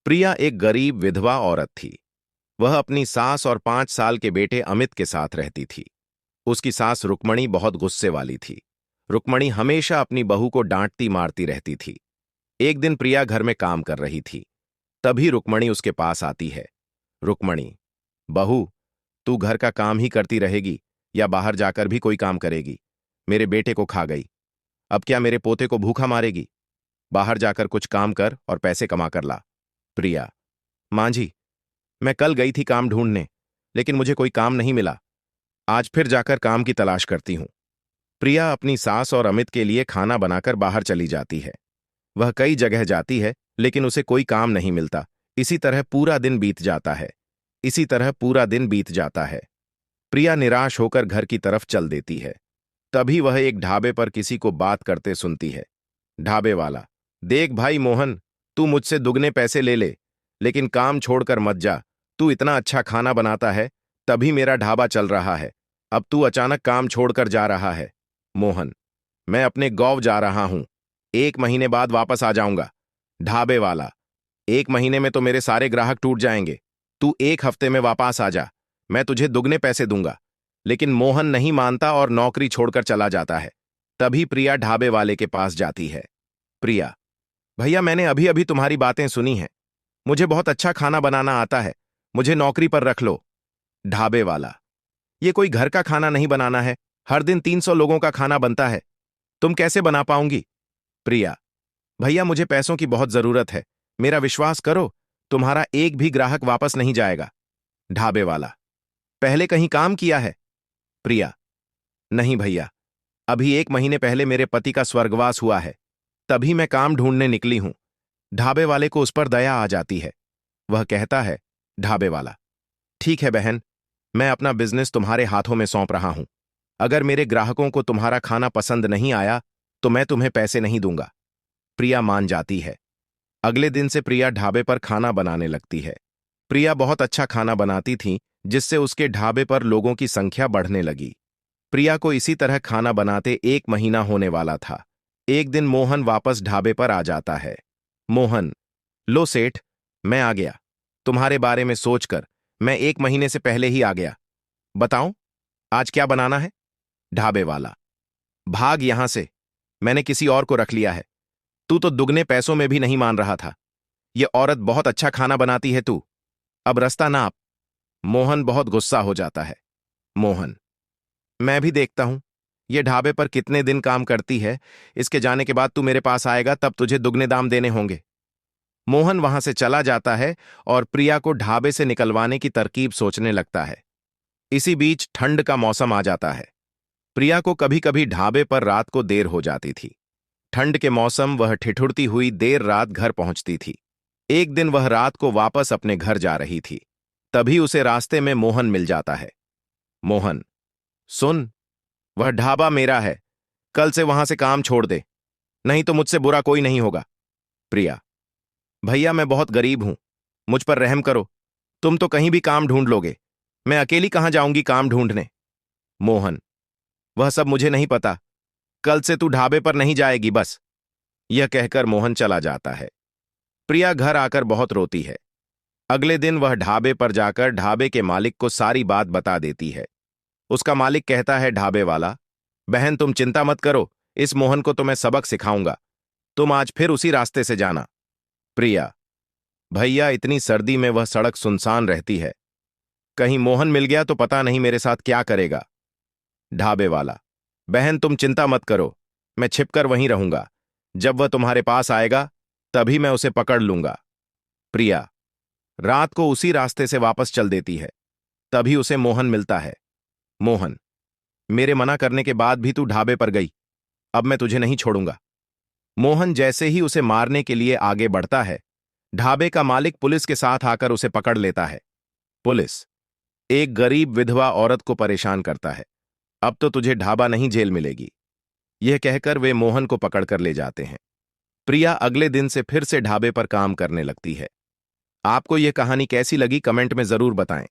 प्रिया एक गरीब विधवा औरत थी। वह अपनी सास और 5 साल के बेटे अमित के साथ रहती थी। उसकी सास रुक्मणी बहुत गुस्से वाली थी। रुक्मणी हमेशा अपनी बहू को डांटती मारती रहती थी। एक दिन प्रिया घर में काम कर रही थी। तभी रुक्मणी उसके पास आती है। रुक्मणी, बहू, तू घर का काम ही करती रहेगी या बाहर जाकर भी कोई काम करेगी? मेरे बेटे को खा गई। अब क्या मेरे पोते को भूखा मारेगी? बाहर जाकर कुछ काम कर और पैसे कमा कर ला। प्रिया, मां जी, मैं कल गई थी काम ढूंढने, लेकिन मुझे कोई काम नहीं मिला। आज फिर जाकर काम की तलाश करती हूं। प्रिया अपनी सास और अमित के लिए खाना बनाकर बाहर चली जाती है। वह कई जगह जाती है, लेकिन उसे कोई काम नहीं मिलता। इसी तरह पूरा दिन बीत जाता है। प्रिया निराश होकर घर की तरफ चल देती है। तभी वह एक ढाबे पर किसी को बात करते सुनती है। ढाबे वाला, देख भाई मोहन, तू मुझसे दुगने पैसे ले ले, लेकिन काम छोड़कर मत जा। तू इतना अच्छा खाना बनाता है, तभी मेरा ढाबा चल रहा है। अब तू अचानक काम छोड़कर जा रहा है। मोहन, मैं अपने गांव जा रहा हूं। 1 महीने बाद वापस आ जाऊंगा। ढाबे वाला, 1 महीने में तो मेरे सारे ग्राहक टूट जाएंगे। तू 1 हफ्ते में वापस आ जा, मैं तुझे दुगने पैसे दूंगा। लेकिन मोहन नहीं मानता और नौकरी छोड़कर चला जाता है। तभी प्रिया ढाबे वाले के पास जाती है। प्रिया, भैया, मैंने अभी अभी तुम्हारी बातें सुनी हैं। मुझे बहुत अच्छा खाना बनाना आता है, मुझे नौकरी पर रख लो। ढाबे वाला, ये कोई घर का खाना नहीं बनाना है, हर दिन 300 लोगों का खाना बनता है, तुम कैसे बना पाऊंगी? प्रिया, भैया, मुझे पैसों की बहुत जरूरत है, मेरा विश्वास करो, तुम्हारा एक भी ग्राहक वापस नहीं जाएगा। ढाबे वाला, पहले कहीं काम किया है? प्रिया, नहीं भैया, अभी 1 महीने पहले मेरे पति का स्वर्गवास हुआ है, तभी मैं काम ढूंढने निकली हूं। ढाबे वाले को उस पर दया आ जाती है। वह कहता है, ढाबे वाला, ठीक है बहन, मैं अपना बिजनेस तुम्हारे हाथों में सौंप रहा हूं। अगर मेरे ग्राहकों को तुम्हारा खाना पसंद नहीं आया तो मैं तुम्हें पैसे नहीं दूंगा। प्रिया मान जाती है। अगले दिन से प्रिया ढाबे पर खाना बनाने लगती है। प्रिया बहुत अच्छा खाना बनाती थी, जिससे उसके ढाबे पर लोगों की संख्या बढ़ने लगी। प्रिया को इसी तरह खाना बनाते 1 महीना होने वाला था। एक दिन मोहन वापस ढाबे पर आ जाता है। मोहन, लो सेठ, मैं आ गया। तुम्हारे बारे में सोचकर मैं 1 महीने से पहले ही आ गया। बताऊं, आज क्या बनाना है? ढाबे वाला, भाग यहां से, मैंने किसी और को रख लिया है। तू तो दुगने पैसों में भी नहीं मान रहा था। ये औरत बहुत अच्छा खाना बनाती है, तू अब रास्ता नाप। मोहन बहुत गुस्सा हो जाता है। मोहन, मैं भी देखता हूं ये ढाबे पर कितने दिन काम करती है। इसके जाने के बाद तू मेरे पास आएगा, तब तुझे दुगने दाम देने होंगे। मोहन वहां से चला जाता है और प्रिया को ढाबे से निकलवाने की तरकीब सोचने लगता है। इसी बीच ठंड का मौसम आ जाता है। प्रिया को कभी कभी ढाबे पर रात को देर हो जाती थी। ठंड के मौसम वह ठिठुरती हुई देर रात घर पहुंचती थी। एक दिन वह रात को वापस अपने घर जा रही थी। तभी उसे रास्ते में मोहन मिल जाता है। मोहन, सुन, वह ढाबा मेरा है, कल से वहां से काम छोड़ दे, नहीं तो मुझसे बुरा कोई नहीं होगा। प्रिया, भैया, मैं बहुत गरीब हूं, मुझ पर रहम करो। तुम तो कहीं भी काम ढूंढ लोगे, मैं अकेली कहां जाऊंगी काम ढूंढने? मोहन, वह सब मुझे नहीं पता, कल से तू ढाबे पर नहीं जाएगी बस। यह कहकर मोहन चला जाता है। प्रिया घर आकर बहुत रोती है। अगले दिन वह ढाबे पर जाकर ढाबे के मालिक को सारी बात बता देती है। उसका मालिक कहता है, ढाबे वाला, बहन तुम चिंता मत करो, इस मोहन को तो मैं सबक सिखाऊंगा, तुम आज फिर उसी रास्ते से जाना। प्रिया, भैया, इतनी सर्दी में वह सड़क सुनसान रहती है, कहीं मोहन मिल गया तो पता नहीं मेरे साथ क्या करेगा। ढाबे वाला, बहन तुम चिंता मत करो, मैं छिपकर वहीं रहूंगा, जब वह तुम्हारे पास आएगा तभी मैं उसे पकड़ लूंगा। प्रिया रात को उसी रास्ते से वापस चल देती है। तभी उसे मोहन मिलता है। मोहन, मेरे मना करने के बाद भी तू ढाबे पर गई, अब मैं तुझे नहीं छोड़ूंगा। मोहन जैसे ही उसे मारने के लिए आगे बढ़ता है, ढाबे का मालिक पुलिस के साथ आकर उसे पकड़ लेता है। पुलिस एक गरीब विधवा औरत को परेशान करता है। अब तो तुझे ढाबा नहीं जेल मिलेगी, यह कहकर वे मोहन को पकड़कर ले जाते हैं। प्रिया अगले दिन से फिर से ढाबे पर काम करने लगती है। आपको यह कहानी कैसी लगी कमेंट में जरूर बताएं।